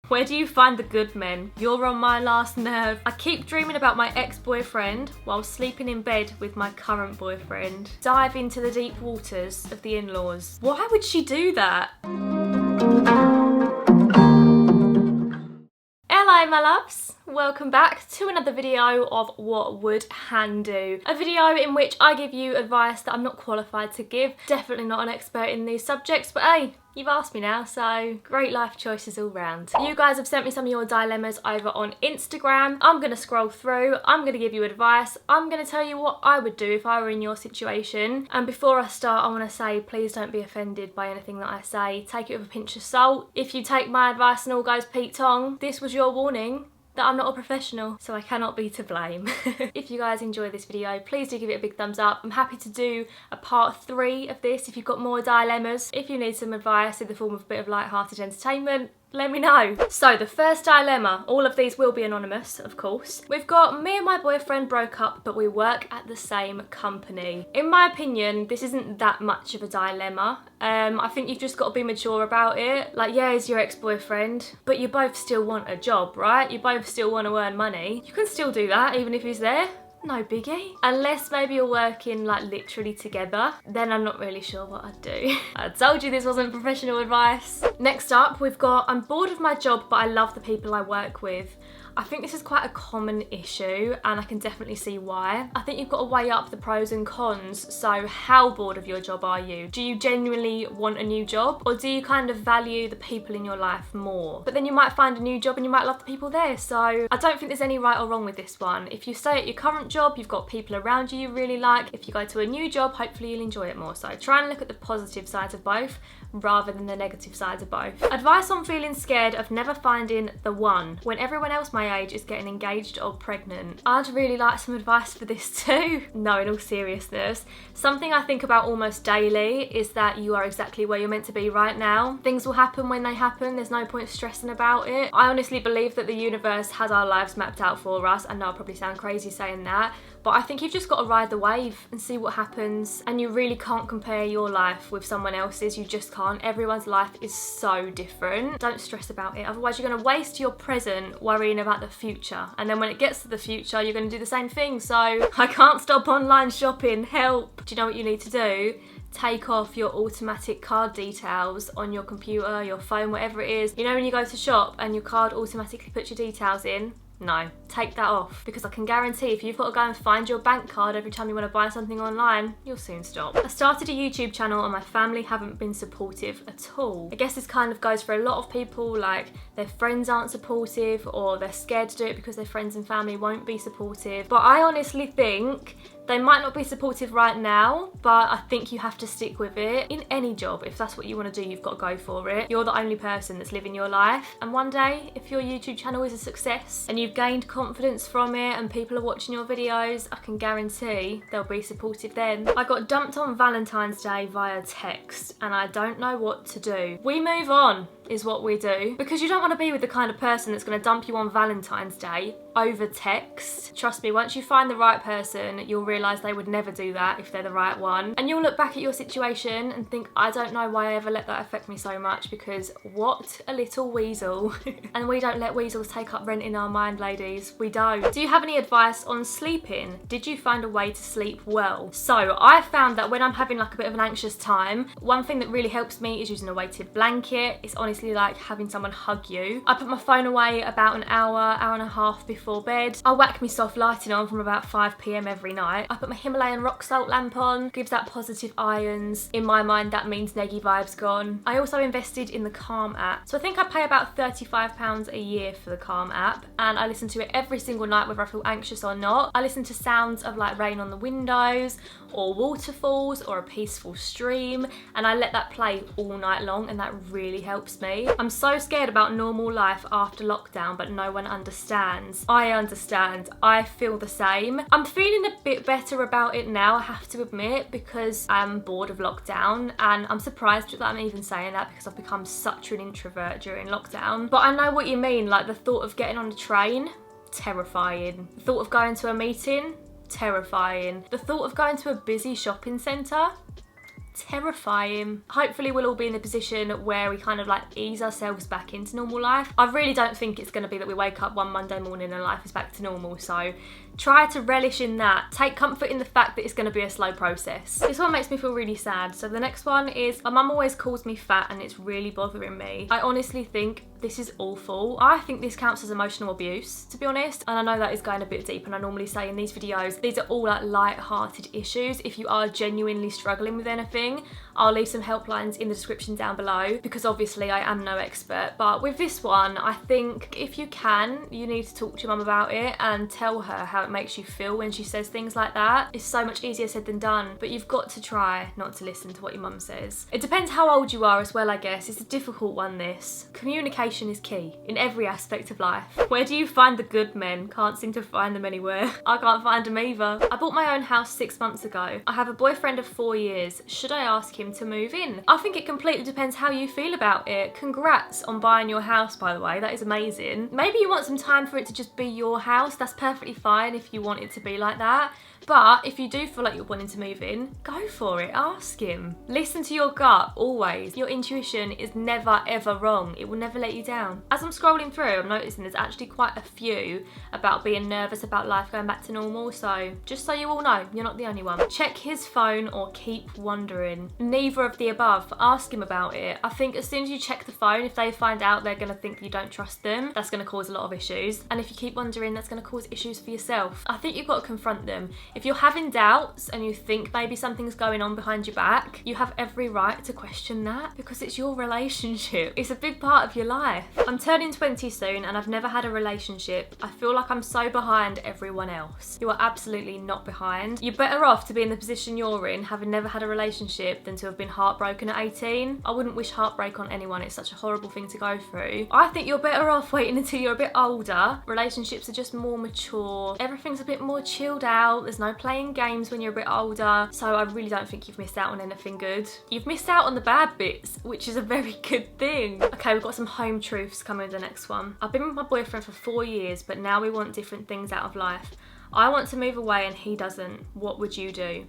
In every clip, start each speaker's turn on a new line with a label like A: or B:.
A: Where do you find the good men? You're on my last nerve. I keep dreaming about my ex-boyfriend while sleeping in bed with my current boyfriend. Dive into the deep waters of the in-laws. Why would she do that? Hello my loves, welcome back to another video of What Would Han Do? A video in which I give you advice that I'm not qualified to give. Definitely not an expert in these subjects, but hey, you've asked me now, so great life choices all round. You guys have sent me some of your dilemmas over on Instagram. I'm gonna scroll through, I'm gonna give you advice, I'm gonna tell you what I would do if I were in your situation. And before I start, I wanna say, please don't be offended by anything that I say. Take it with a pinch of salt. If you take my advice and all goes Pete.2, this was your warning that I'm not a professional, so I cannot be to blame. If you guys enjoy this video, please do give it a big thumbs up. I'm happy to do a part 3 of this if you've got more dilemmas. If you need some advice in the form of a bit of light-hearted entertainment, let me know. So the first dilemma, all of these will be anonymous, of course. We've got me and my boyfriend broke up, but we work at the same company. In my opinion, this isn't that much of a dilemma. I think you've just got to be mature about it. Like, yeah, he's your ex-boyfriend, but you both still want a job, right? You both still want to earn money. You can still do that even if he's there. No biggie. Unless maybe you're working like literally together, then I'm not really sure what I'd do. I told you this wasn't professional advice. Next up, we've got, I'm bored of my job, but I love the people I work with. I think this is quite a common issue and I can definitely see why. I think you've got to weigh up the pros and cons. So how bored of your job are you? Do you genuinely want a new job, or do you kind of value the people in your life more? But then you might find a new job and you might love the people there. So I don't think there's any right or wrong with this one. If you stay at your current job, you've got people around you really like. If you go to a new job, hopefully you'll enjoy it more. So try and look at the positive sides of both rather than the negative sides of both. Advice on feeling scared of never finding the one when everyone else my age is getting engaged or pregnant. I'd really like some advice for this too. No, in all seriousness, something I think about almost daily is that you are exactly where you're meant to be right now. Things will happen when they happen. There's no point stressing about it. I honestly believe that the universe has our lives mapped out for us. I know I'll probably sound crazy saying that, but I think you've just got to ride the wave and see what happens. And you really can't compare your life with someone else's. You just can't. Everyone's life is so different. Don't stress about it. Otherwise you're going to waste your present worrying about the future. And then when it gets to the future, you're going to do the same thing. So I can't stop online shopping. Help. Do you know what you need to do? Take off your automatic card details on your computer, your phone, whatever it is. You know when you go to shop and your card automatically puts your details in? No, take that off, because I can guarantee if you've got to go and find your bank card every time you want to buy something online, you'll soon stop. I started a YouTube channel and my family haven't been supportive at all. I guess this kind of goes for a lot of people, like their friends aren't supportive or they're scared to do it because their friends and family won't be supportive. But I honestly think they might not be supportive right now, but I think you have to stick with it in any job. If that's what you want to do, you've got to go for it. You're the only person that's living your life. And one day, if your YouTube channel is a success and you've gained confidence from it and people are watching your videos, I can guarantee they'll be supportive then. I got dumped on Valentine's Day via text and I don't know what to do. We move on is what we do, because you don't want to be with the kind of person that's going to dump you on Valentine's Day over text. Trust me, once you find the right person, you'll realise they would never do that if they're the right one. And you'll look back at your situation and think, I don't know why I ever let that affect me so much, because what a little weasel. And we don't let weasels take up rent in our mind, ladies. We don't. Do you have any advice on sleeping? Did you find a way to sleep well? So I found that when I'm having like a bit of an anxious time, one thing that really helps me is using a weighted blanket. It's honestly like having someone hug you. I put my phone away about an hour and a half before bed. I whack my soft lighting on from about 5 PM every night. I put my Himalayan rock salt lamp on, gives that positive ions. In my mind, that means neggy vibes gone. I also invested in the Calm app. So I think I pay about £35 a year for the Calm app, and I listen to it every single night whether I feel anxious or not. I listen to sounds of like rain on the windows or waterfalls or a peaceful stream, and I let that play all night long, and that really helps me. I'm so scared about normal life after lockdown, but no one understands. I understand. I feel the same. I'm feeling a bit better about it now, I have to admit, because I'm bored of lockdown, and I'm surprised that I'm even saying that because I've become such an introvert during lockdown. But I know what you mean, like the thought of getting on a train, terrifying. The thought of going to a meeting, terrifying. The thought of going to a busy shopping centre, terrifying. Hopefully we'll all be in a position where we kind of like ease ourselves back into normal life. I really don't think it's going to be that we wake up one Monday morning and life is back to normal, so try to relish in that. Take comfort in the fact that it's going to be a slow process. This one makes me feel really sad. So the next one is, my mum always calls me fat and it's really bothering me. I honestly think this is awful. I think this counts as emotional abuse, to be honest. And I know that is going a bit deep, and I normally say in these videos, these are all like light-hearted issues. If you are genuinely struggling with anything, I'll leave some helplines in the description down below, because obviously I am no expert. But with this one, I think if you can, you need to talk to your mum about it and tell her how it makes you feel when she says things like that. It's so much easier said than done, but you've got to try not to listen to what your mum says. It depends how old you are as well, I guess. It's a difficult one, this. Communication is key in every aspect of life. Where do you find the good men? Can't seem to find them anywhere. I can't find them either. I bought my own house 6 months ago. I have a boyfriend of 4 years. Should I ask him to move in? I think it completely depends how you feel about it. Congrats on buying your house, by the way. That is amazing. Maybe you want some time for it to just be your house. That's perfectly fine if you want it to be like that. But if you do feel like you're wanting to move in, go for it. Ask him. Listen to your gut, always. Your intuition is never ever wrong. It will never let you down. As I'm scrolling through, I'm noticing there's actually quite a few about being nervous about life going back to normal. So just so you all know, you're not the only one. Check his phone or keep wondering. Neither of the above. Ask him about it. I think as soon as you check the phone, if they find out, they're going to think you don't trust them. That's going to cause a lot of issues. And if you keep wondering, that's going to cause issues for yourself. I think you've got to confront them. If you're having doubts and you think maybe something's going on behind your back, you have every right to question that, because it's your relationship. It's a big part of your life. I'm turning 20 soon and I've never had a relationship. I feel like I'm so behind everyone else. You are absolutely not behind. You're better off to be in the position you're in, having never had a relationship, than to have been heartbroken at 18. I wouldn't wish heartbreak on anyone. It's such a horrible thing to go through. I think you're better off waiting until you're a bit older. Relationships are just more mature. Everything's a bit more chilled out. There's no playing games when you're a bit older, so I really don't think you've missed out on anything good. You've missed out on the bad bits, which is a very good thing. Okay, we've got some home truths coming with the next one. I've been with my boyfriend for 4 years, but now we want different things out of life. I want to move away and he doesn't. What would you do?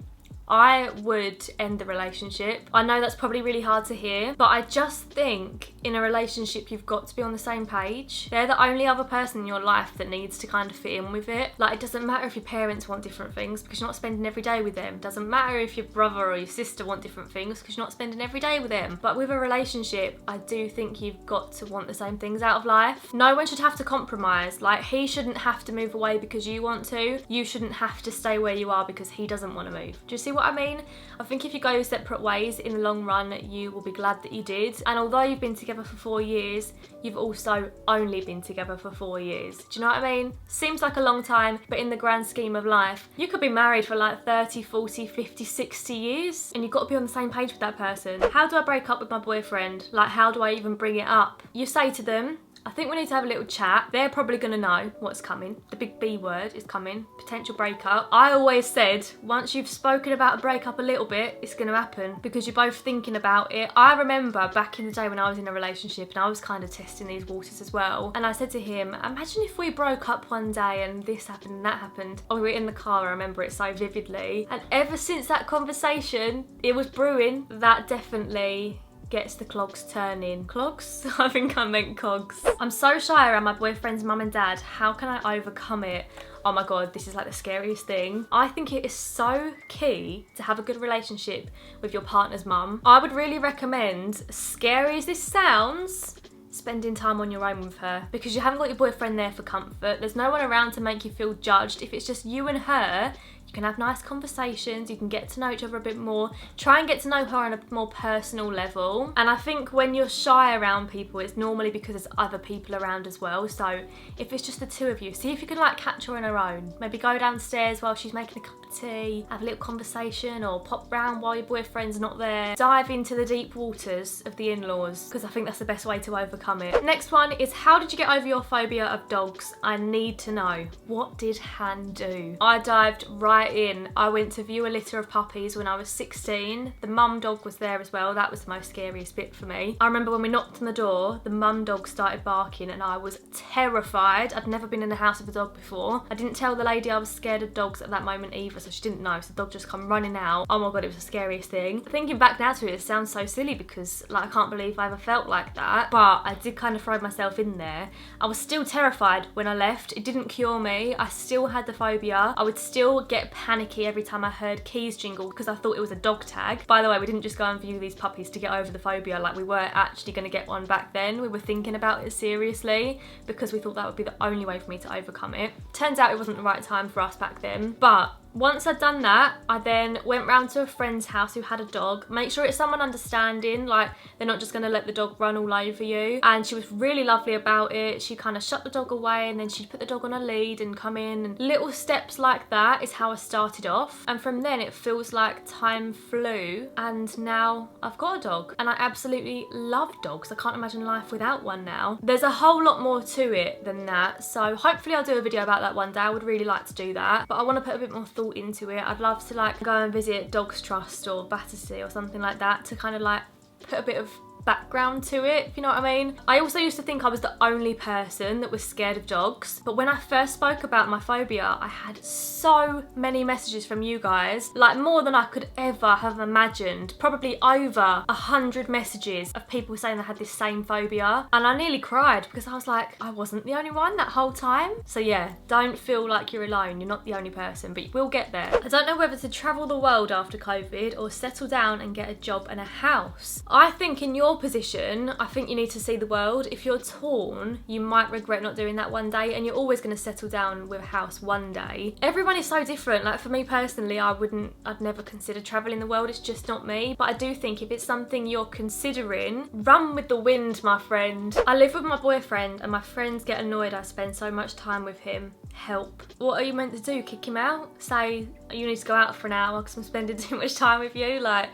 A: I would end the relationship. I know that's probably really hard to hear, but I just think in a relationship you've got to be on the same page. They're the only other person in your life that needs to kind of fit in with it. Like, it doesn't matter if your parents want different things because you're not spending every day with them. It doesn't matter if your brother or your sister want different things because you're not spending every day with them. But with a relationship, I do think you've got to want the same things out of life. No one should have to compromise. Like, he shouldn't have to move away because you want to. You shouldn't have to stay where you are because he doesn't want to move. Do you see what I mean? I think if you go your separate ways, in the long run, you will be glad that you did. And although you've been together for 4 years, you've also only been together for 4 years. Do you know what I mean? Seems like a long time, but in the grand scheme of life, you could be married for like 30, 40, 50, 60 years, and you've got to be on the same page with that person. How do I break up with my boyfriend? Like, how do I even bring it up? You say to them, I think we need to have a little chat. They're probably gonna know what's coming. The big B word is coming. Potential breakup. I always said, once you've spoken about a breakup a little bit, it's gonna happen because you're both thinking about it. I remember back in the day when I was in a relationship and I was kind of testing these waters as well. And I said to him, imagine if we broke up one day and this happened and that happened. Oh, we were in the car, I remember it so vividly. And ever since that conversation, it was brewing. That definitely gets the clogs turning. Clogs? I think I meant cogs. I'm so shy around my boyfriend's mum and dad. How can I overcome it? Oh my god, this is like the scariest thing. I think it is so key to have a good relationship with your partner's mum. I would really recommend, scary as this sounds, spending time on your own with her, because you haven't got your boyfriend there for comfort. There's no one around to make you feel judged. If it's just you and her, you can have nice conversations, you can get to know each other a bit more, try and get to know her on a more personal level. And I think when you're shy around people, it's normally because there's other people around as well. So if it's just the two of you, see if you can like catch her on her own. Maybe go downstairs while she's making a cup of tea, have a little conversation, or pop round while your boyfriend's not there. Dive into the deep waters of the in-laws, because I think that's the best way to overcome overcome it. Next one is, how did you get over your phobia of dogs? I need to know. What did Han do? I dived right in. I went to view a litter of puppies when I was 16. The mum dog was there as well. That was the most scariest bit for me. I remember when we knocked on the door, the mum dog started barking and I was terrified. I'd never been in a house with a dog before. I didn't tell the lady I was scared of dogs at that moment either, so she didn't know. So the dog just come running out. Oh my god, it was the scariest thing. Thinking back now to it, it sounds so silly because like I can't believe I ever felt like that, but I did kind of throw myself in there. I was still terrified when I left. It didn't cure me. I still had the phobia. I would still get panicky every time I heard keys jingle because I thought it was a dog tag. By the way, we didn't just go and view these puppies to get over the phobia. Like, we weren't actually going to get one back then. We were thinking about it seriously because we thought that would be the only way for me to overcome it. Turns out it wasn't the right time for us back then, but once I'd done that, I then went round to a friend's house who had a dog. Make sure it's someone understanding, like they're not just going to let the dog run all over you. And she was really lovely about it. She kind of shut the dog away and then she'd put the dog on a lead and come in. And little steps like that is how I started off. And from then it feels like time flew and now I've got a dog. And I absolutely love dogs. I can't imagine life without one now. There's a whole lot more to it than that. So hopefully I'll do a video about that one day. I would really like to do that. But I want to put a bit more thought into it. I'd love to like go and visit Dogs Trust or Battersea or something like that to kind of like put a bit of background to it, if you know what I mean. I also used to think I was the only person that was scared of dogs, but when I first spoke about my phobia, I had so many messages from you guys, like more than I could ever have imagined. Probably over 100 messages of people saying they had this same phobia, and I nearly cried because I was like, I wasn't the only one that whole time. So yeah, don't feel like you're alone. You're not the only person, but you will get there. I don't know whether to travel the world after COVID or settle down and get a job and a house. I think in your position, I think you need to see the world. If you're torn, you might regret not doing that one day, and you're always going to settle down with a house one day. Everyone is so different. Like for me personally, I'd never consider traveling the world. It's just not me. But I do think if it's something you're considering, run with the wind, my friend. I live with my boyfriend and my friends get annoyed I spend so much time with him. Help. What are you meant to do? Kick him out? Say you need to go out for an hour because I'm spending too much time with you? Like,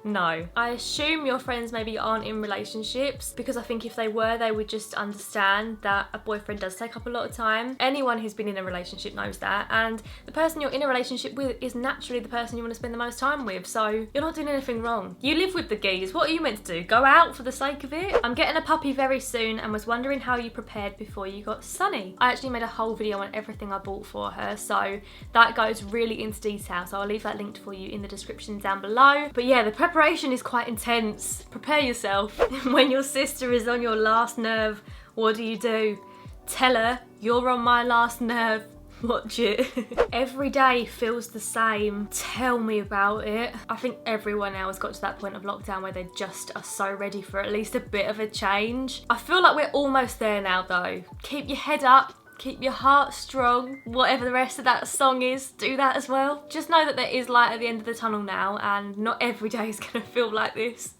A: no. I assume your friends maybe aren't in relationships, because I think if they were, they would just understand that a boyfriend does take up a lot of time. Anyone who's been in a relationship knows that, and the person you're in a relationship with is naturally the person you want to spend the most time with, so you're not doing anything wrong. You live with the geese. What are you meant to do? Go out for the sake of it? I'm getting a puppy very soon and was wondering how you prepared before you got Sunny. I actually made a whole video on everything I bought for her, so that goes really into detail, so I'll leave that linked for you in the description down below. But yeah, the preparation is quite intense. Prepare yourself. When your sister is on your last nerve, what do? Tell her, you're on my last nerve. Watch it. Every day feels the same. Tell me about it. I think everyone now has got to that point of lockdown where they just are so ready for at least a bit of a change. I feel like we're almost there now though. Keep your head up. Keep your heart strong. Whatever the rest of that song is, do that as well. Just know that there is light at the end of the tunnel now, and not every day is gonna feel like this.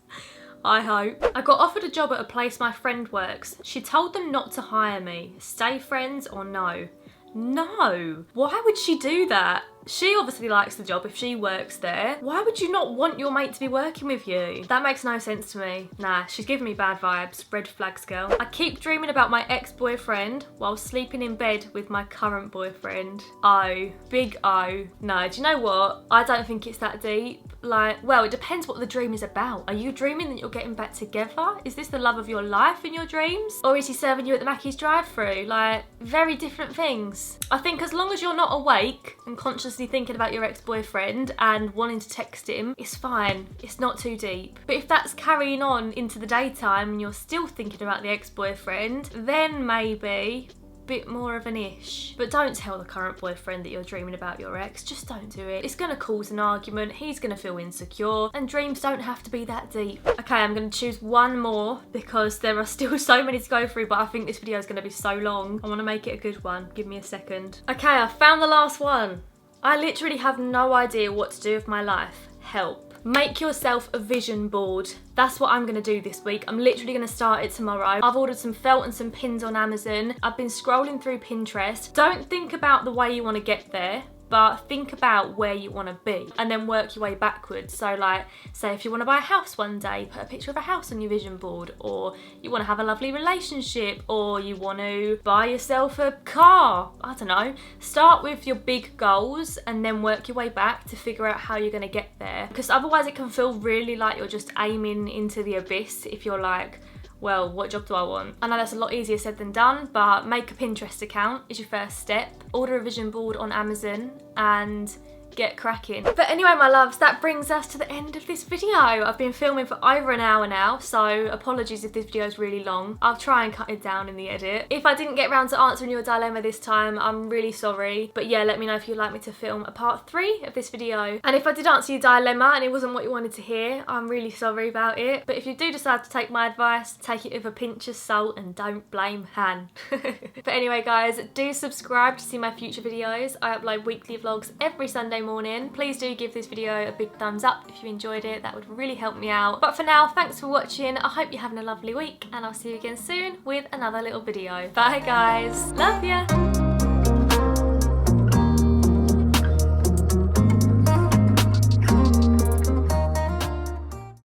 A: I hope. I got offered a job at a place my friend works. She told them not to hire me. Stay friends or no? No. Why would she do that? She obviously likes the job if she works there. Why would you not want your mate to be working with you? That makes no sense to me. Nah, she's giving me bad vibes. Red flags, girl. I keep dreaming about my ex-boyfriend while sleeping in bed with my current boyfriend. Oh, big O. No, do you know what? I don't think it's that deep. Like, well, it depends what the dream is about. Are you dreaming that you're getting back together? Is this the love of your life in your dreams? Or is he serving you at the Mackey's drive-thru? Like, very different things. I think as long as you're not awake and consciously thinking about your ex-boyfriend and wanting to text him, it's fine. It's not too deep. But if that's carrying on into the daytime and you're still thinking about the ex-boyfriend, then maybe bit more of an ish. But don't tell the current boyfriend that you're dreaming about your ex. Just don't do it. It's gonna cause an argument. He's gonna feel insecure, and dreams don't have to be that deep. Okay, I'm gonna choose one more because there are still so many to go through, but I think this video is gonna be so long. I wanna make it a good one. Give me a second. Okay, I found the last one. I literally have no idea what to do with my life. Help. Make yourself a vision board. That's what I'm gonna do this week. I'm literally gonna start it tomorrow. I've ordered some felt and some pins on Amazon. I've been scrolling through Pinterest. Don't think about the way you wanna get there. but think about where you want to be and then work your way backwards. So like, say if you want to buy a house one day, put a picture of a house on your vision board, or you want to have a lovely relationship, or you want to buy yourself a car. I don't know. Start with your big goals and then work your way back to figure out how you're going to get there. Because otherwise it can feel really like you're just aiming into the abyss if you're like, well, what job do I want? I know that's a lot easier said than done, but make a Pinterest account is your first step. Order a vision board on Amazon and get cracking. But anyway, my loves, that brings us to the end of this video. I've been filming for over an hour now, so apologies if this video is really long. I'll try and cut it down in the edit. If I didn't get around to answering your dilemma this time, I'm really sorry. But yeah, let me know if you'd like me to film a part 3 of this video. And if I did answer your dilemma and it wasn't what you wanted to hear, I'm really sorry about it. But if you do decide to take my advice, take it with a pinch of salt and don't blame Han. But anyway, guys, do subscribe to see my future videos. I upload weekly vlogs every Sunday morning. Please do give this video a big thumbs up if you enjoyed it. That would really help me out. But for now, thanks for watching. I hope you're having a lovely week and I'll see you again soon with another little video. Bye guys. Love ya.